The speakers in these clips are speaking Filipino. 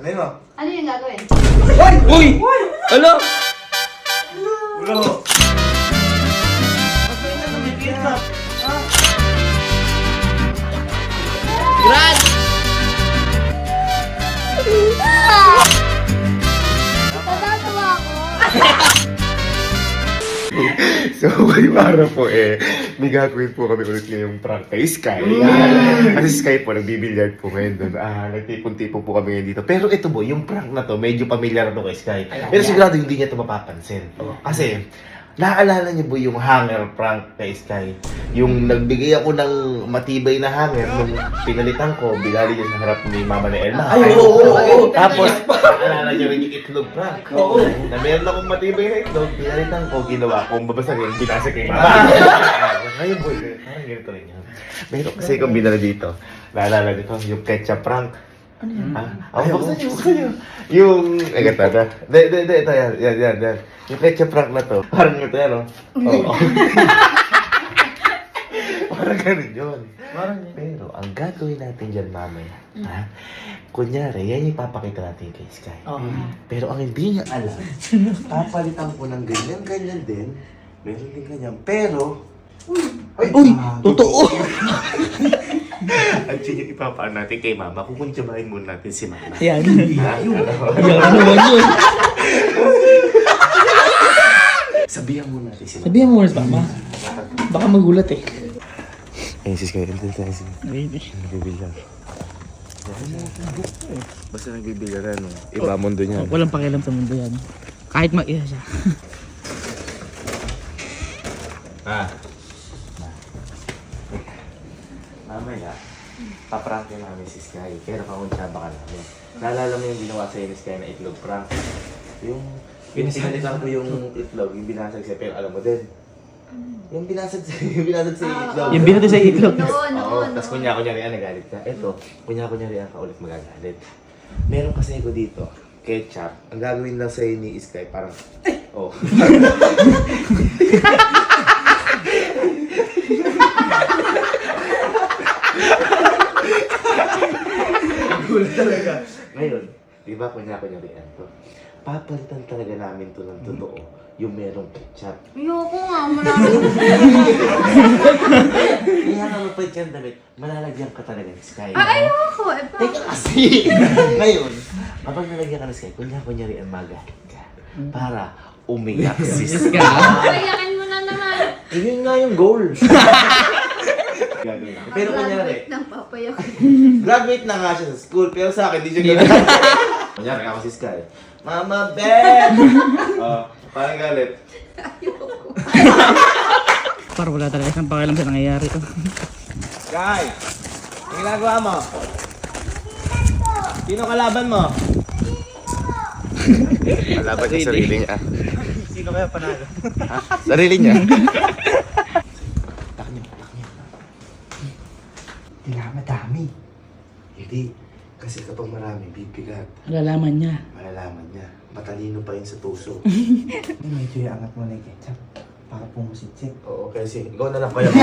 Ano mo? Ano yung gagawin? Uy! Ano? Bro! Grad! Natatawa ako. So, may para po may gagawin po kami ulit ngayong prank kay Sky. Kasi Sky po, nagbibilyard po ngayon doon. Nagtipon-tipon po kami ngayon dito. Pero ito po, yung prank na to, medyo pamilyar to kay Sky. Pero sigurado hindi niya to mapapansin. Kasi, naaalala niyo po yung hanger prank kay Sky? Yung nagbigay ako ng matibay na hanger nung pinalitan ko, binali niya sa harap ni Mama ni Elma. Ay, oo. Tapos, naalala niyo rin yung itlog prank. Oo. Na meron akong matibay na itlog, pinalitan ko, ginawa kong babasagin, binasa kay Mama. Ngayon po, parang ganito rin yan. Meron kasi akong binala dito. Naalala niyo yung ketchup prank. Ano yan? Buksan niyo. Yung, gata. Ito, yan. Yung ketchup prank na to. Parang ito yan, no? Oo. Parang ganun yun. Pero, ang gagawin natin dyan mamaya, kunyari, yan yung papakita natin kay Sky. Pero ang hindi niya alam, papalitan ko ng ganyan din. Meron din ganyan. Pero, Uy! Totoo! at yun yung ipapaan natin kay Mama. Kukuntyabahin muna natin si Mama. Yan. Ano? Yan naman yun. Sabihan muna natin si Mama. Sabihan mo muna sa mama. Baka magulat eh. Ayun si Sky, tayo si Ayun eh. nagbibilyar. Basta nagbibilyar ano, iba mundo niya. Walang pakialam sa mundo yan. Kahit mag-isa siya. Mamaya, paprankin namin si Sky, pero kakuntsaba ka namin. Naalala mo yung ginawa sa'yo ni Sky na itlog prank? Yung pinalitan ko yung itlog, yung binasag sa'yo, pero alam mo din. Yung binasag sa'yo itlog. Yung binato sa itlog. Oo, tapos kunya-kunyarian nagalit ka. Eto, kunya-kunyarian ka ulit magagalit. Meron kasi ako dito, ketchup. Ang gagawin lang sa'yo ni Sky, parang, oh. Gulat talaga. Ngayon, di ba kunya-kunyarian to? Papalitan talaga namin to ng totoo, yung merong ketchup. Ayoko nga, marami. Kaya nga mapait ka ng damit, malalagyan ka talaga ni Sky. Ayoko. Teka kasi! Ngayon, kapag nalagyan ka ng Sky, kunya-kunyarian magalit ka. Para umiyak si Sky. Payakin mo na naman. Yun nga yung goal. Gagawin ako. Pero kunyari, Nang papayak. graduate na nga siya sa school, pero sa akin, di siya gagawin. Kunyari, ako si Sky. Mama Ben! Parang galit. Parang wala talaga siyang pakialam sa nangyayari to. Sky! Ang ginagawa mo? Sino kalaban mo? Malaban niya sarili niya. Sino kaya panalo? Sarili niya. Kailangan madami. Hindi. Kasi kapag marami, bibigat. Malalaman niya. Malalaman niya. Matalino pa yun sa puso. Medyo iangat mo na yung ketchup. Para pumusitsik. Oo, kasi ikaw na lang kaya.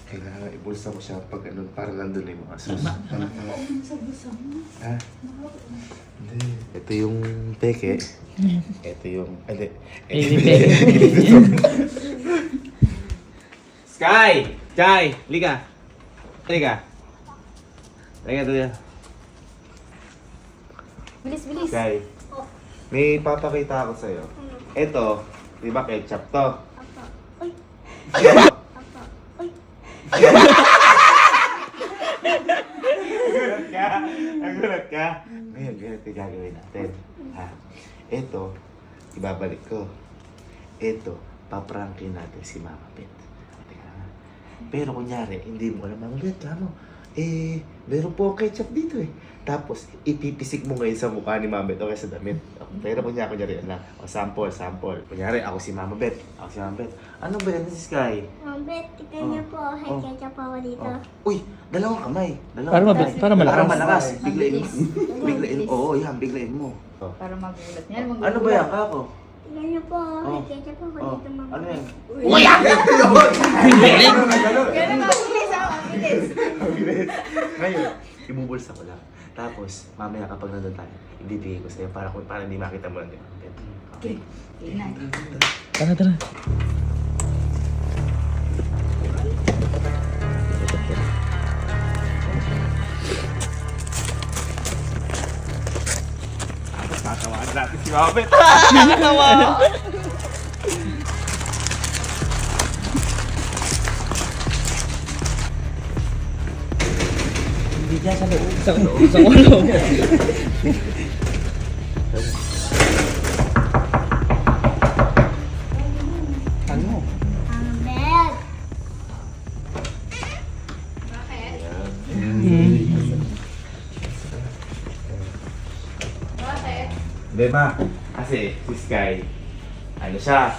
Kailangan ibulsa ko siya pag ano, para nandun yung mga sus. Ha? Hindi. Ito yung peke. Ito yung... Hindi. Sky! Sky! Liga! Liga! Liga doon. Bilis, bilis. Sky, may papakita ako sa'yo. Ito, di ba ketchup to? Nagulat ka? Ngayon, ganito yung gagawin natin. Ha? Ito, ibabalik ko. Ito, paprankin natin si Mama Bet. Teka nga. Pero kunyari, hindi mo alam, Mama Bet, ano? Meron po ketchup dito eh. Tapos, ipipisik mo ngayon sa mukha ni Mama Bet o kaya sa damit. Pero kunyari lang. O, sample. Kunyari, ako si Mama Bet. Ano ba yan si Sky? Mabet, tignan niyo po, hay ketchup ako dito. Uy, dalawang kamay. Para mabilis, para malakas. Para malakas. Mabilis. Biglain. Oo, yan, biglain mo. Para magulat. Yan, magulat. Ano ba yan, kako? Tignan niyo po, hay ketchup ako dito, Ano Mabet. yan? Uy! Ganun ka Ngayon, ibubulsa ko lang. Tapos, mamaya kapag nandun tayo, ibibigay ko sa'yo para hindi makita mo lang din. Okay? Tingnan. Tara, tara. Tapos tatawaan natin si Mabet. Hindi dyan sa loob. Sa ulo. Ano? Ang bed. Bakit? Hmm. Bakit? Hindi ma, kasi si Sky, ano siya,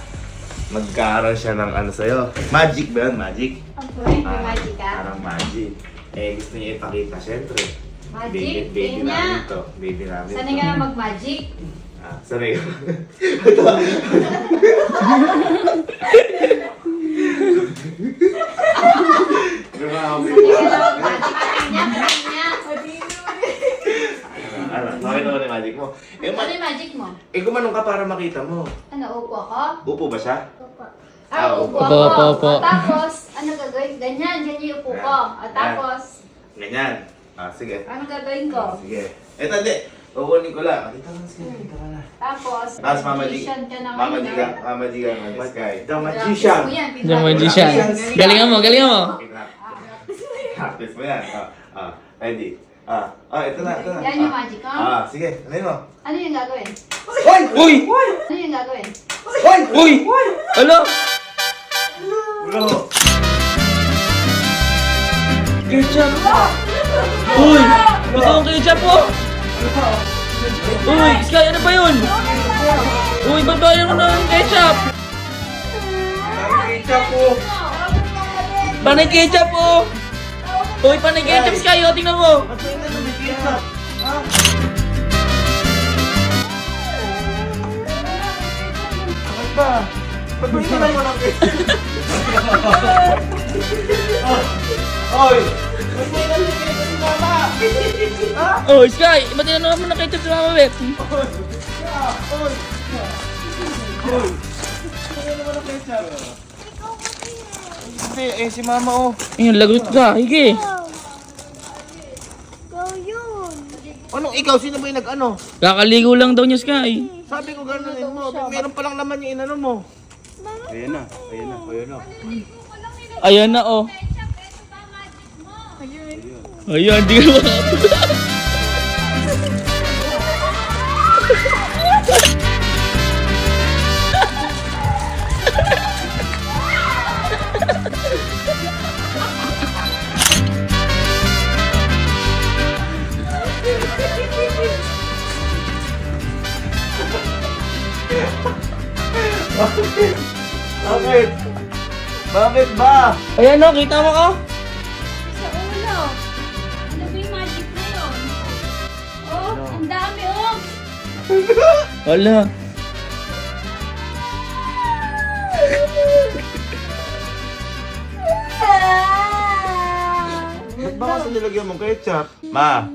magkaroon siya ng ano sa'yo. Magic ba yun? Magic? May magic ka? Parang magic. Eh, gusto niya ipakita, syempre. Magic? Baby Tingnan. namin to. Baby namin Sanay ka na mag-magic? Ah, sanay ka. Grabe. Sanay ka na mag-magic? Tingnan. Ano? Bakit naman yung magic mo? Eh, Ano yung magic mo? gumanong ka para makita mo. Ano, upo ako? Upo ba siya? Opo. Upo Opo, ako. opo, opo. O, tapos, ano gagawin? Ganyan yung upo ko. At tapos, Ganyan. Ah, sige. ano gagawin ko? Sige. Eto, hindi. Kukunin ko lang. Kita ka na, sige. Kita ka na. Tapos, Tapos Mama G. magician ka na Mama G ka. Mama G ka. Mama Sky. The Magician. The magician. Galingan mo, galingan mo. Practice mo yan. Ready. Ito na, ito na. Yan yung magic ko? Sige. Ano yun? Ano yung gagawin? Uy! Ano yung gagawin? Uy! Alo! Ulo. Ketchup! Uy! Ito ang ketchup po! Uy! Sky, ano ba yun? Uy, ba't ba yun ng ketchup? Ketchup po. Panay ketchup po! Uy, panay ketchup, Sky! O, tingnan mo! Ba't yun na may ketchup? Bakit ba? Ba't ba yun na mo ng ketchup? Oy! Ba't ba yun na may ketchup si Mama? Uy, Sky! Ba't yun naman ng ketchup si Mama Bet? Hindi, si Mama oh. Ayun, lagot ka. Hige. Go yun. Anong ikaw? Sino ba yung nag-ano? Kakaligo lang daw niya, Sky. Sabi ko gano'n mo. Meron pa lang naman yung inano mo. Ayan na, oh. Ayan, di ka makapula. Bakit? Bakit ba? Ayan, oh, kita mo, oh. Sa ulo. Ano ba yung magic na yun? Oh, ang dami oh. Wala. Ba't ba kasi nilagyan mong ketchup? Ma,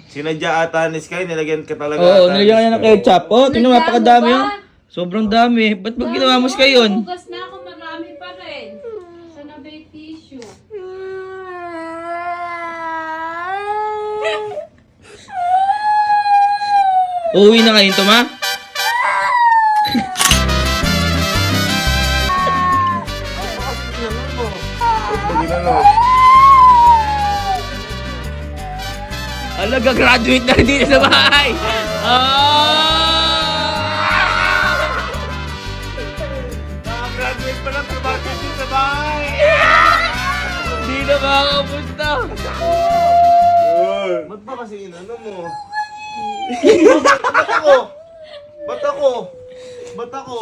sinadya ata ni Sky, nilagyan ka talaga Oo, ata nilagyan ka ni niya ng Sky. ketchup. Oh, tingnan mo, Nagdamo napakadami, ba? oh. Sobrang dami. Ba't ba ginawa mo, Sky, yun? Bukas na ako, marami pa rin. Sana ba yung tissue? Uuwi na kayo, Ma? Ala, gagraduate na rin dito sa bahay. Nakagraduate pa lang, tumakit din sa bahay. Hindi na makakapunta. Ba't ba kasi inano mo? Ba't ako? Ba't ako? Ba't ako?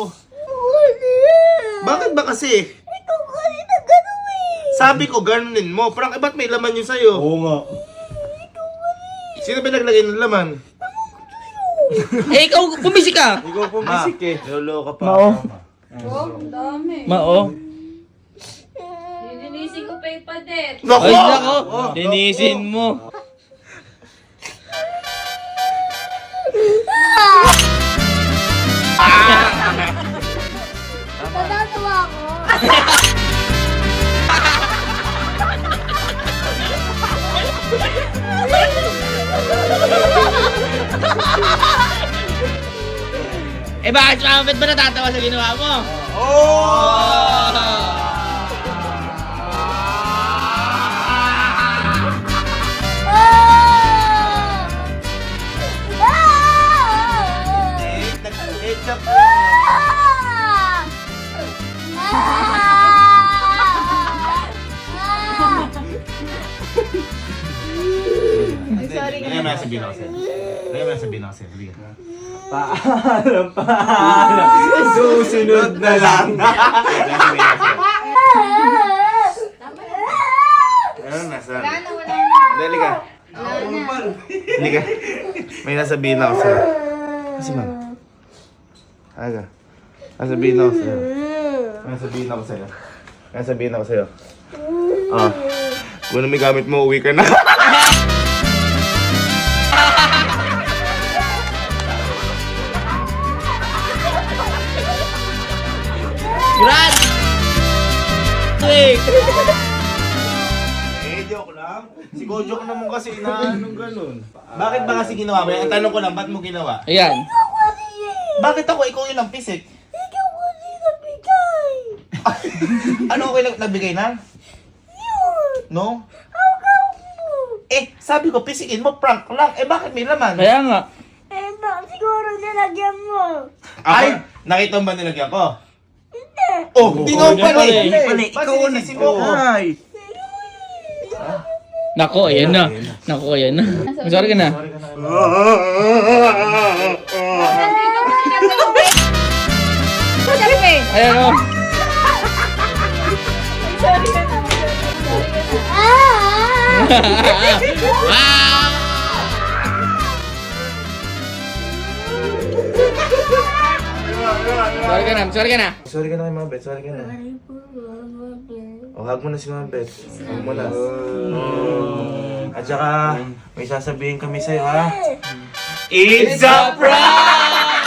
Bakit ba kasi? Ikaw kasi nagano'n Sabi ko, ganunin mo. Parang, ba't may laman yun sa'yo? Oo nga. Sino ba naglagay ng laman? Eh, ikaw, pumisi ka. Ikaw pumisik eh. Niloloko pa. Mao. Oh, ang dami. Mao. Lilinisin ko pa yung padet. Naku! Ay, nako! Linisin mo. Natatawa ako. Eh bakit si Mama Bet ba natatawa sa ginawa mo? Nag-ketchup. Sorry Kaya may sabihin ako sa'yo. Kaya may sabihin ako sa'yo. Halika. Paalam, paalam. Susunod na lang. Ayun na, sir. Wala na. Halika. Halika. May nasabihin ako sa'yo. Kasi ma'am. Aga. Nasabihin ako sa'yo. May nasabihin ako sa'yo. May nasabihin ako sa'yo. Ah. Kung ano may gamit mo, uwi ka na. Grand! Wait! Joke lang. Si Gojo ka naman kasi inaanong ganun. Bakit ba kasi ginawa mo yan? Ang tanong ko lang, ba't mo ginawa? Ayan. Bakit ako? Ikaw yung lang pisik. Ikaw kasi nabigay. Ano ako yung nagbigay na? Yun. No? Hawak mo. Eh, sabi ko, pisikin mo, prank lang. Eh, bakit may laman? Kaya nga. Eh, siguro nilagyan mo. Ay, nakita mo ba nilagyan ko? Hindi. Oh, hindi nga hindi pala pala eh. eh. Ikaw na si mo. Ay. Nako, ayan na. Nako, ayan na. Sorry ka na. Dito ko sinasabi. Sabi. Ayan o. Sorry ka na. Wow! Sorry ka na, sorry ka na. Sorry ka na kay Mama Bet, sorry ka na. Oh, hug mo na si Mama Bet. Hug mo na. At saka, may sasabihin kami sa'yo, ha? It's a prank!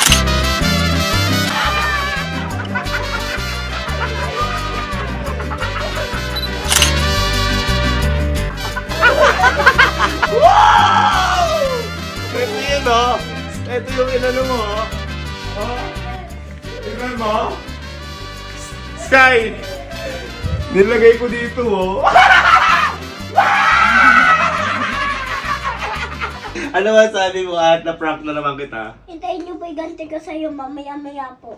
Wow! Ito yun, oh. Ito yung inano mo, oh. Oh. Tingnan mo. Sky! Nilagay ko dito, oh. Ano ba sabi mo at na-prank na naman kita? Hintayin niyo pa iganti ko sa'yo mamaya-maya po.